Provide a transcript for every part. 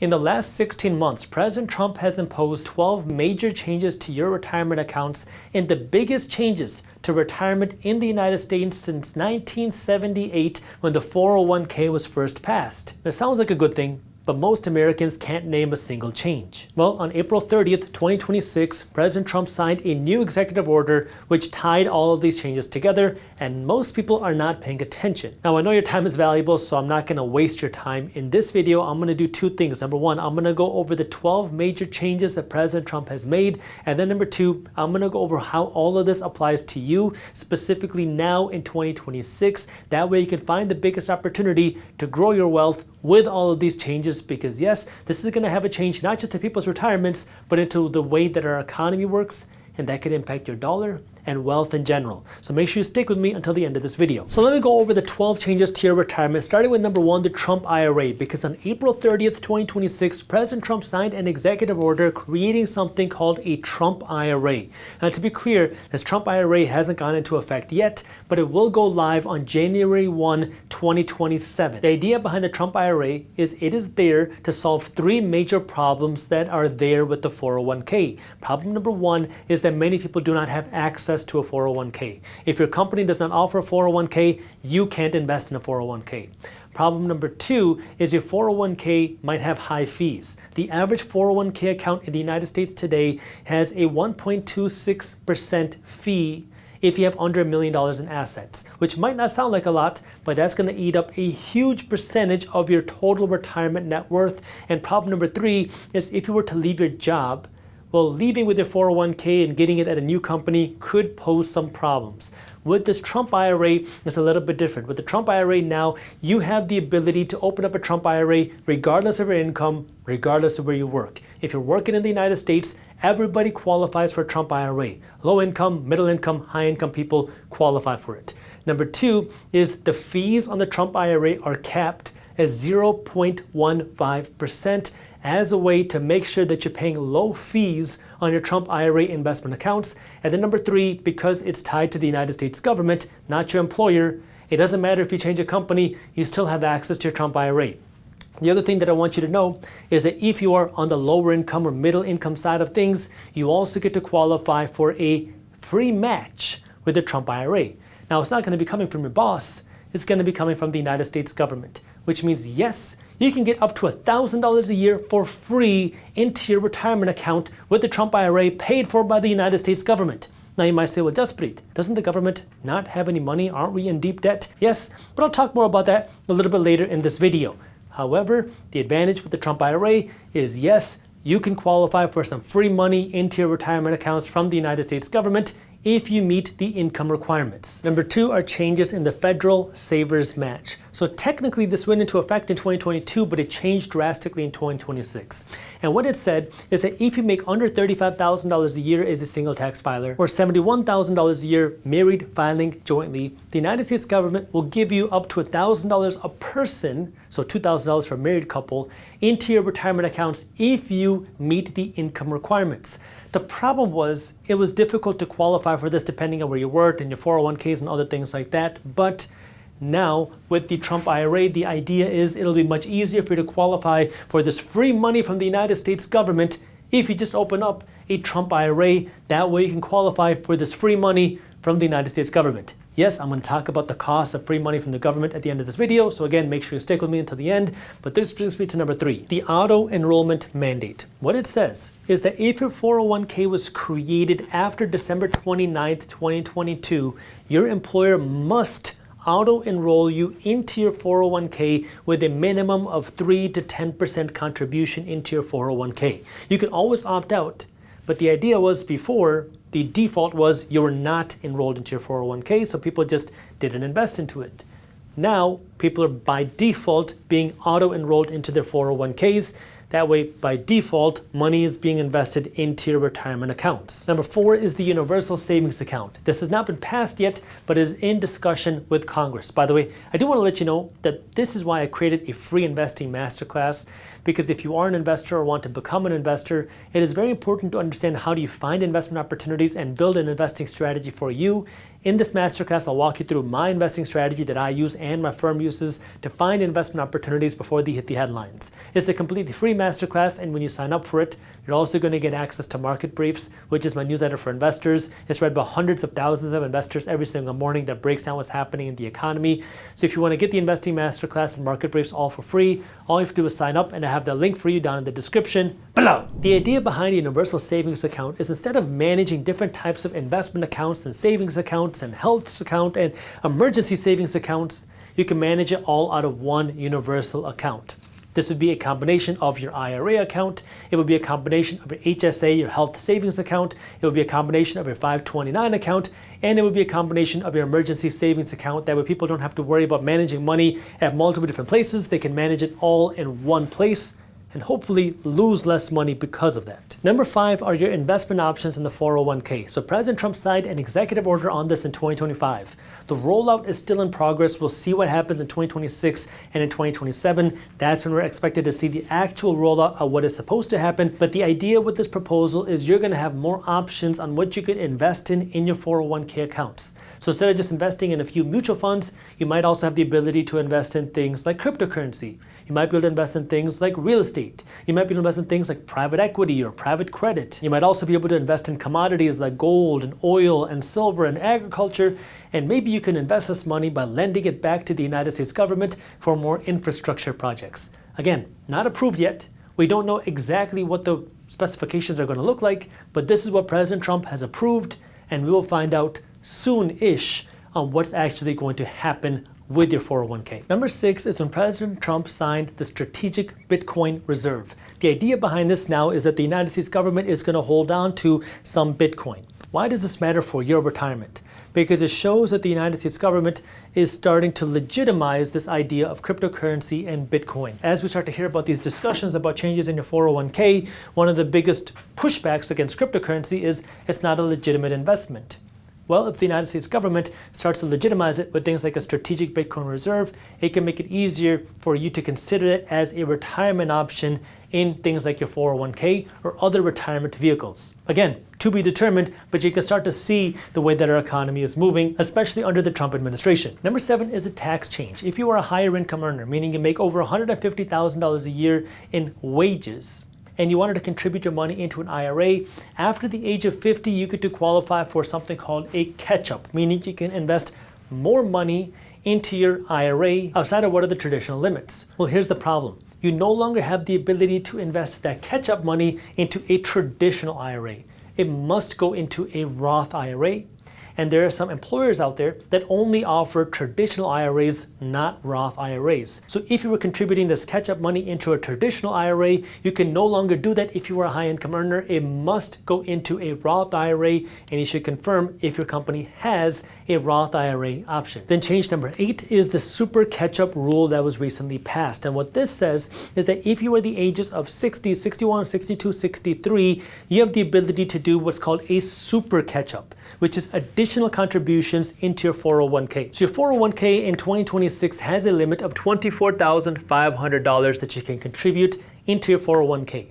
In the last 16 months, President Trump has imposed 12 major changes to your retirement accounts and the biggest changes to retirement in the United States since 1978 when the 401k was first passed. It sounds like a good thing, but most Americans can't name a single change. Well, on April 30th, 2026, President Trump signed a new executive order which tied all of these changes together, and most people are not paying attention. Now, I know your time is valuable, so I'm not going to waste your time. In this video, I'm going to do two things. Number one, I'm going to go over the 12 major changes that President Trump has made, and then number two, I'm going to go over how all of this applies to you, specifically now in 2026. That way you can find the biggest opportunity to grow your wealth with all of these changes, because yes, this is going to have a change not just to people's retirements, but into the way that our economy works, and that could impact your dollar and wealth in general. So make sure you stick with me until the end of this video. So let me go over the 12 changes to your retirement, starting with number one, the Trump IRA, because on April 30th, 2026, President Trump signed an executive order creating something called a Trump IRA. Now, to be clear, this Trump IRA hasn't gone into effect yet, but it will go live on January 1, 2027. The idea behind the Trump IRA is it is there to solve three major problems that are there with the 401k. Problem number one is that many people do not have access to a 401k. If your company does not offer a 401k, you can't invest in a 401k. Problem number two is your 401k might have high fees. The average 401k account in the United States today has a 1.26% fee if you have under $1 million in assets, which might not sound like a lot, but that's going to eat up a huge percentage of your total retirement net worth. And problem number three is if you were to leave your job, well, leaving with your 401k and getting it at a new company could pose some problems. With this Trump IRA, it's a little bit different. With the Trump IRA now, you have the ability to open up a Trump IRA regardless of your income, regardless of where you work. If you're working in the United States, everybody qualifies for a Trump IRA. Low income, middle income, high income people qualify for it. Number two is the fees on the Trump IRA are capped at 0.15%. as a way to make sure that you're paying low fees on your Trump IRA investment accounts. And then number three, because it's tied to the United States government, not your employer, it doesn't matter if you change a company, you still have access to your Trump IRA. The other thing that I want you to know is that if you are on the lower income or middle income side of things, you also get to qualify for a free match with the Trump IRA. Now, it's not going to be coming from your boss, it's going to be coming from the United States government, which means yes, you can get up to $1,000 a year for free into your retirement account with the Trump IRA paid for by the United States government. Now you might say, well, Jaspreet, doesn't the government not have any money? Aren't we in deep debt? Yes, but I'll talk more about that a little bit later in this video. However, the advantage with the Trump IRA is yes, you can qualify for some free money into your retirement accounts from the United States government if you meet the income requirements. Number two are changes in the federal savers match. So technically this went into effect in 2022, but it changed drastically in 2026. And what it said is that if you make under $35,000 a year as a single tax filer, or $71,000 a year married filing jointly, the United States government will give you up to $1,000 a person, so $2,000 for a married couple, into your retirement accounts if you meet the income requirements. The problem was it was difficult to qualify for this depending on where you worked and your 401ks and other things like that. But now with the Trump IRA, the idea is it'll be much easier for you to qualify for this free money from the United States government if you just open up a Trump IRA. That way you can qualify for this free money from the United States government. Yes, I'm going to talk about the cost of free money from the government at the end of this video. So again, make sure you stick with me until the end. But this brings me to number three, the auto enrollment mandate. What it says is that if your 401k was created after December 29th, 2022, your employer must auto-enroll you into your 401k with a minimum of 3 to 10% contribution into your 401k. You can always opt out, but the idea was before, the default was you were not enrolled into your 401k, so people just didn't invest into it. Now, people are by default being auto-enrolled into their 401ks. That way, by default, money is being invested into your retirement accounts. Number four is the universal savings account. This has not been passed yet, but is in discussion with Congress. By the way, I do want to let you know that this is why I created a free investing masterclass, because if you are an investor or want to become an investor, it is very important to understand how do you find investment opportunities and build an investing strategy for you. In this masterclass, I'll walk you through my investing strategy that I use and my firm uses excuses to find investment opportunities before they hit the headlines. It's a completely free masterclass, and when you sign up for it, you're also going to get access to Market Briefs, which is my newsletter for investors. It's read by hundreds of thousands of investors every single morning that breaks down what's happening in the economy. So if you want to get the investing masterclass and Market Briefs all for free, all you have to do is sign up, and I have the link for you down in the description below. The idea behind a universal savings account is instead of managing different types of investment accounts and savings accounts and health account and emergency savings accounts, you can manage it all out of one universal account. This would be a combination of your IRA account, it would be a combination of your HSA, your health savings account, it would be a combination of your 529 account, and it would be a combination of your emergency savings account. That way people don't have to worry about managing money at multiple different places. They can manage it all in one place and hopefully lose less money because of that. Number 5 are your investment options in the 401k. So President Trump signed an executive order on this in 2025. The rollout is still in progress. We'll see what happens in 2026 and in 2027. That's when we're expected to see the actual rollout of what is supposed to happen. But the idea with this proposal is you're going to have more options on what you can invest in your 401k accounts. So instead of just investing in a few mutual funds, you might also have the ability to invest in things like cryptocurrency. You might be able to invest in things like real estate. You might be able to invest in things like private equity or private credit. You might also be able to invest in commodities like gold and oil and silver and agriculture. And maybe you can invest this money by lending it back to the United States government for more infrastructure projects. Again, not approved yet. We don't know exactly what the specifications are going to look like, but this is what President Trump has approved, and we will find out soon-ish on what's actually going to happen with your 401k. Number 6 is when President Trump signed the Strategic Bitcoin Reserve. The idea behind this now is that the United States government is going to hold on to some Bitcoin. Why does this matter for your retirement? Because it shows that the United States government is starting to legitimize this idea of cryptocurrency and Bitcoin. As we start to hear about these discussions about changes in your 401k, one of the biggest pushbacks against cryptocurrency is it's not a legitimate investment. Well, if the United States government starts to legitimize it with things like a strategic Bitcoin reserve, it can make it easier for you to consider it as a retirement option in things like your 401k or other retirement vehicles. Again, to be determined, but you can start to see the way that our economy is moving, especially under the Trump administration. Number 7 is a tax change. If you are a higher income earner, meaning you make over $150,000 a year in wages, and you wanted to contribute your money into an IRA, after the age of 50, you get to qualify for something called a catch-up, meaning you can invest more money into your IRA outside of what are the traditional limits. Well, here's the problem. You no longer have the ability to invest that catch-up money into a traditional IRA. It must go into a Roth IRA. And there are some employers out there that only offer traditional IRAs, not Roth IRAs. So if you were contributing this catch-up money into a traditional IRA, you can no longer do that if you are a high-income earner. It must go into a Roth IRA, and you should confirm if your company has a Roth IRA option. Then change number 8 is the super catch-up rule that was recently passed. And what this says is that if you are the ages of 60, 61, 62, 63, you have the ability to do what's called a super catch-up, which is additional contributions into your 401k. So your 401k in 2026 has a limit of $24,500 that you can contribute into your 401k.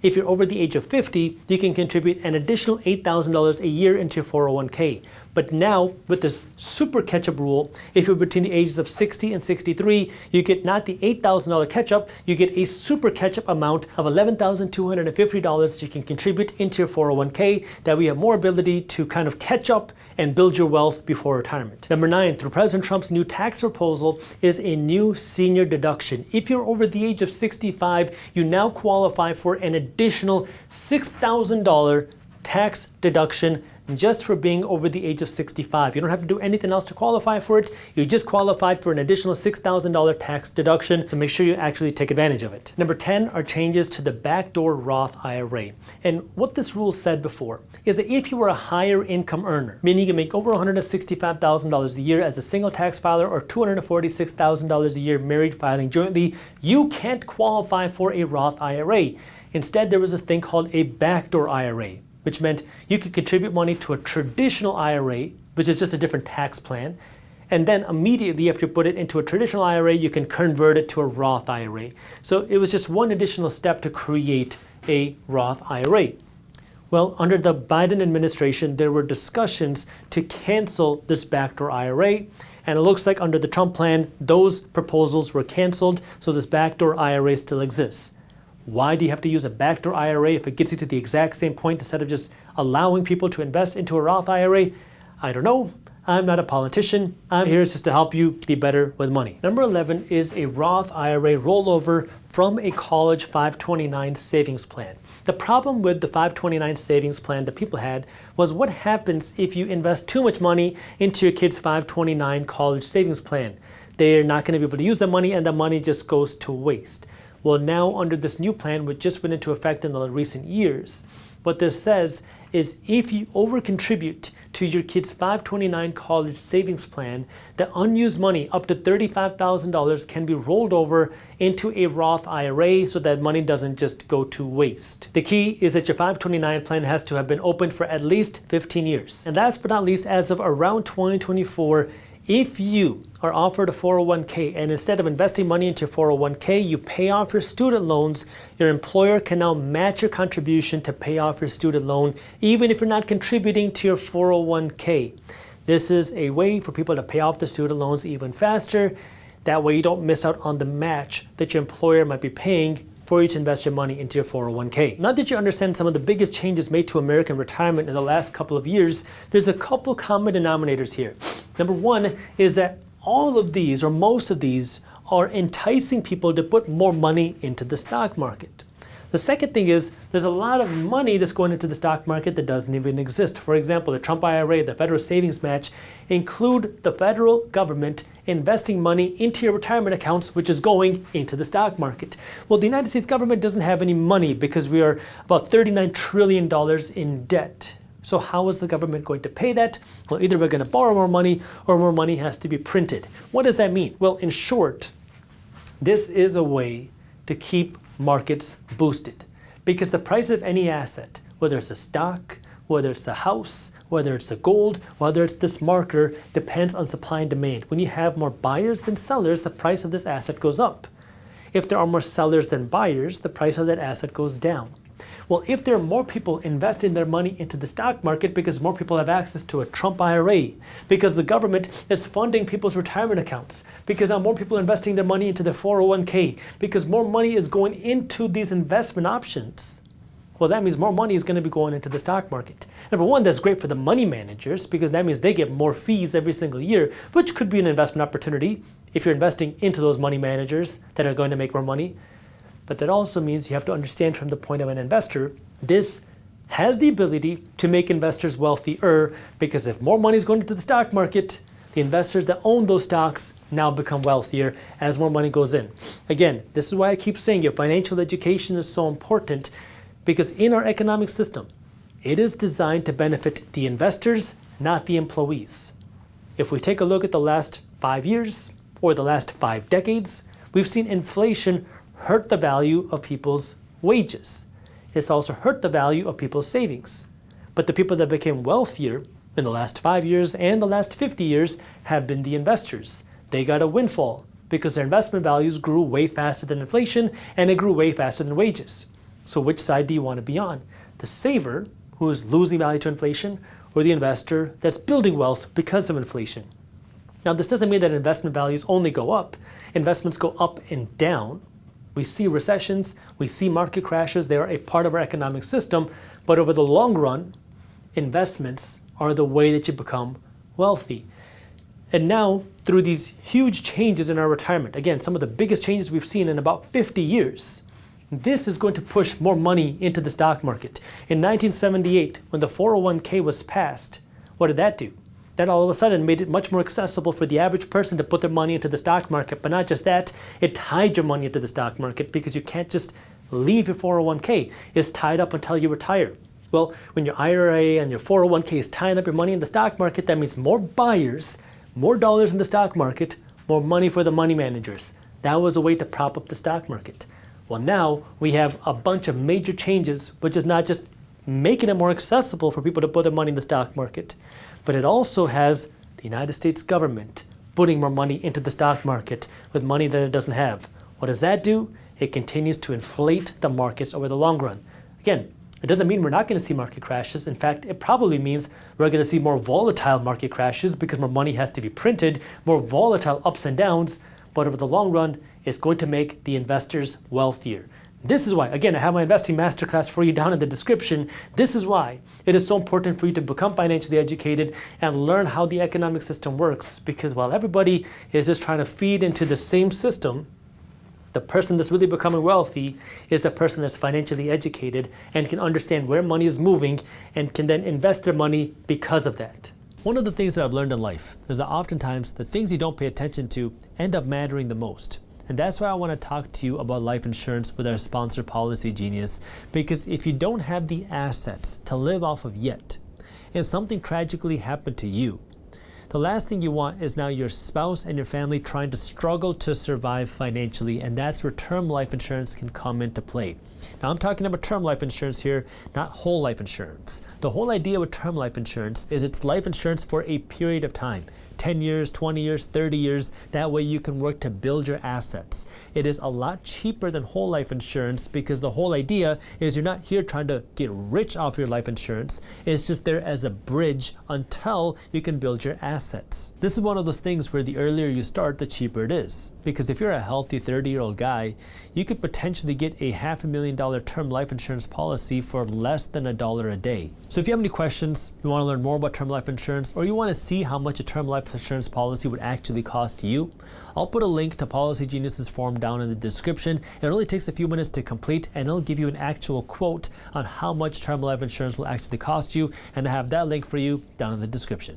If you're over the age of 50, you can contribute an additional $8,000 a year into your 401k. But now, with this super catch-up rule, if you're between the ages of 60 and 63, you get not the $8,000 catch-up, you get a super catch-up amount of $11,250 that you can contribute into your 401k, that we have more ability to kind of catch up and build your wealth before retirement. Number 9, through President Trump's new tax proposal is a new senior deduction. If you're over the age of 65, you now qualify for an additional $6,000 tax deduction just for being over the age of 65. You don't have to do anything else to qualify for it. You just qualified for an additional $6,000 tax deduction, so make sure you actually take advantage of it. Number 10 are changes to the Backdoor Roth IRA. And what this rule said before is that if you were a higher income earner, meaning you make over $165,000 a year as a single tax filer or $246,000 a year married filing jointly, you can't qualify for a Roth IRA. Instead, there was this thing called a Backdoor IRA, which meant you could contribute money to a traditional IRA, which is just a different tax plan, and then immediately after you put it into a traditional IRA, you can convert it to a Roth IRA. So it was just one additional step to create a Roth IRA. Well, under the Biden administration, there were discussions to cancel this Backdoor IRA, And it looks like under the Trump plan, those proposals were canceled, so this backdoor IRA still exists. Why do you have to use a backdoor IRA if it gets you to the exact same point instead of just allowing people to invest into a Roth IRA? I don't know. I'm not a politician. I'm here just to help you be better with money. Number 11 is a Roth IRA rollover from a college 529 savings plan. The problem with the 529 savings plan that people had was what happens if you invest too much money into your kid's 529 college savings plan. They're not going to be able to use the money and the money just goes to waste. Well, now under this new plan, which just went into effect in the recent years, what this says is if you over-contribute to your kid's 529 college savings plan, the unused money up to $35,000 can be rolled over into a Roth IRA so that money doesn't just go to waste. The key is that your 529 plan has to have been open for at least 15 years. And last but not least, as of around 2024, if you are offered a 401k and instead of investing money into your 401k, you pay off your student loans, your employer can now match your contribution to pay off your student loan, even if you're not contributing to your 401k. This is a way for people to pay off the student loans even faster. That way you don't miss out on the match that your employer might be paying for you to invest your money into your 401k. Now that you understand some of the biggest changes made to American retirement in the last couple of years, there's a couple common denominators here. Number one is that all of these, or most of these, are enticing people to put more money into the stock market. The second thing is there's a lot of money that's going into the stock market that doesn't even exist. For example, the Trump IRA, the federal savings match, include the federal government investing money into your retirement accounts, which is going into the stock market. Well, the United States government doesn't have any money because we are about $39 trillion in debt. So how is the government going to pay that? Well, either we're going to borrow more money or more money has to be printed. What does that mean? Well, in short, this is a way to keep markets boosted because the price of any asset, whether it's a stock, whether it's a house, whether it's a gold, whether it's this marker, depends on supply and demand. When you have more buyers than sellers, the price of this asset goes up. If there are more sellers than buyers, the price of that asset goes down. Well, if there are more people investing their money into the stock market because more people have access to a Trump IRA, because the government is funding people's retirement accounts, because now more people are investing their money into the 401k, because more money is going into these investment options, well, that means more money is going to be going into the stock market. Number one, that's great for the money managers because that means they get more fees every single year, which could be an investment opportunity if you're investing into those money managers that are going to make more money. But that also means you have to understand from the point of an investor, this has the ability to make investors wealthier because if more money is going into the stock market, the investors that own those stocks now become wealthier as more money goes in. Again, this is why I keep saying your financial education is so important because in our economic system, it is designed to benefit the investors, not the employees. If we take a look at the last 5 years or the last 5 decades, we've seen inflation hurt the value of people's wages. It's also hurt the value of people's savings. But the people that became wealthier in the last 5 years and the last 50 years have been the investors. They got a windfall because their investment values grew way faster than inflation and it grew way faster than wages. So which side do you want to be on? The saver, who is losing value to inflation, or the investor that's building wealth because of inflation? Now, this doesn't mean that investment values only go up. Investments go up and down. We see recessions, we see market crashes, they are a part of our economic system, but over the long run, investments are the way that you become wealthy. And now, through these huge changes in our retirement, again, some of the biggest changes we've seen in about 50 years, this is going to push more money into the stock market. In 1978, when the 401k was passed, what did that do? That all of a sudden made it much more accessible for the average person to put their money into the stock market. But not just that, it tied your money into the stock market because you can't just leave your 401k. It's tied up until you retire. Well, when your IRA and your 401k is tying up your money in the stock market, that means more buyers, more dollars in the stock market, more money for the money managers. That was a way to prop up the stock market. Well, now we have a bunch of major changes, which is not just making it more accessible for people to put their money in the stock market, but it also has the United States government putting more money into the stock market with money that it doesn't have. What does that do? It continues to inflate the markets over the long run. Again, It doesn't mean we're not going to see market crashes. In fact, it probably means we're going to see more volatile market crashes because more money has to be printed, more volatile ups and downs, but over the long run, it's going to make the investors wealthier. This is why, again, I have my investing masterclass for you down in the description. This is why it is so important for you to become financially educated and learn how the economic system works, because while everybody is just trying to feed into the same system, the person that's really becoming wealthy is the person that's financially educated and can understand where money is moving and can then invest their money because of that. One of the things that I've learned in life is that oftentimes the things you don't pay attention to end up mattering the most. And that's why I want to talk to you about life insurance with our sponsor, Policygenius, because if you don't have the assets to live off of yet, and something tragically happened to you, the last thing you want is now your spouse and your family trying to struggle to survive financially, and that's where term life insurance can come into play. Now, I'm talking about term life insurance here, not whole life insurance. The whole idea with term life insurance is it's life insurance for a period of time. 10 years, 20 years, 30 years. That way you can work to build your assets. It is a lot cheaper than whole life insurance because the whole idea is you're not here trying to get rich off your life insurance. It's just there as a bridge until you can build your assets. This is one of those things where the earlier you start, the cheaper it is. Because if you're a healthy 30-year-old guy, you could potentially get a $500,000 term life insurance policy for less than $1 a day. So if you have any questions, you want to learn more about term life insurance, or you want to see how much a term life insurance policy would actually cost you, I'll put a link to Policygenius's form down in the description. It only takes a few minutes to complete, and it'll give you an actual quote on how much term life insurance will actually cost you, and I have that link for you down in the description.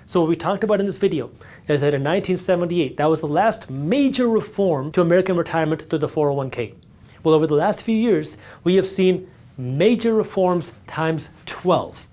So what we talked about in this video is that in 1978, that was the last major reform to American retirement through the 401k. Well, over the last few years, we have seen major reforms times 12.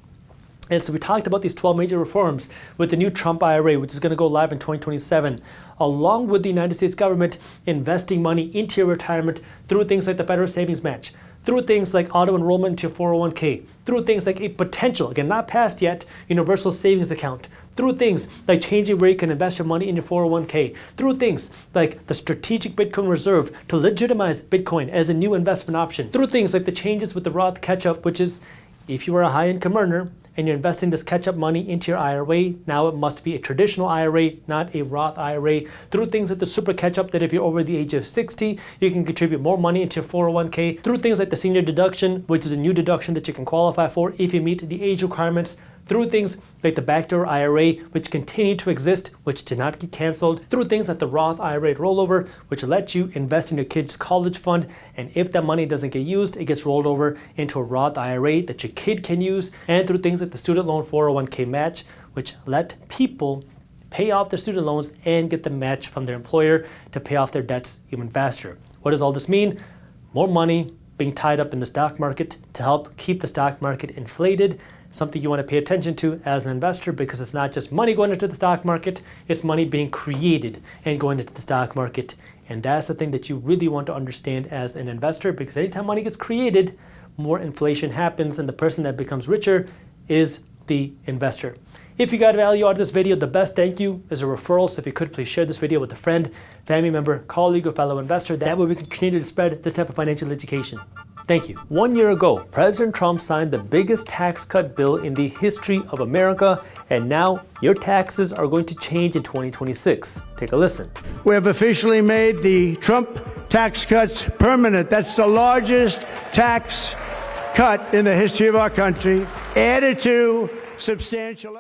And so we talked about these 12 major reforms with the new Trump IRA, which is going to go live in 2027, along with the United States government investing money into your retirement through things like the federal savings match, through things like auto enrollment into your 401k, through things like a potential, again, not passed yet, universal savings account, through things like changing where you can invest your money in your 401k, through things like the strategic Bitcoin reserve to legitimize Bitcoin as a new investment option, through things like the changes with the Roth catch-up, which is if you are a high-income earner and you're investing this catch-up money into your IRA, now it must be a traditional IRA, not a Roth IRA, through things like the super catch-up that if you're over the age of 60, you can contribute more money into your 401k, through things like the senior deduction, which is a new deduction that you can qualify for if you meet the age requirements, through things like the Backdoor IRA, which continue to exist, which did not get canceled, through things like the Roth IRA rollover, which lets you invest in your kid's college fund, and if that money doesn't get used, it gets rolled over into a Roth IRA that your kid can use, and through things like the student loan 401k match, which let people pay off their student loans and get the match from their employer to pay off their debts even faster. What does all this mean? More money being tied up in the stock market to help keep the stock market inflated. Something you want to pay attention to as an investor, because it's not just money going into the stock market, it's money being created and going into the stock market. And that's the thing that you really want to understand as an investor, because anytime money gets created, more inflation happens, and the person that becomes richer is the investor. If you got value out of this video, the best thank you is a referral. So if you could, please share this video with a friend, family member, colleague, or fellow investor. That way we can continue to spread this type of financial education. Thank you. 1 year ago, President Trump signed the biggest tax cut bill in the history of America, and now your taxes are going to change in 2026. Take a listen. We have officially made the Trump tax cuts permanent. That's the largest tax cut in the history of our country, added to substantial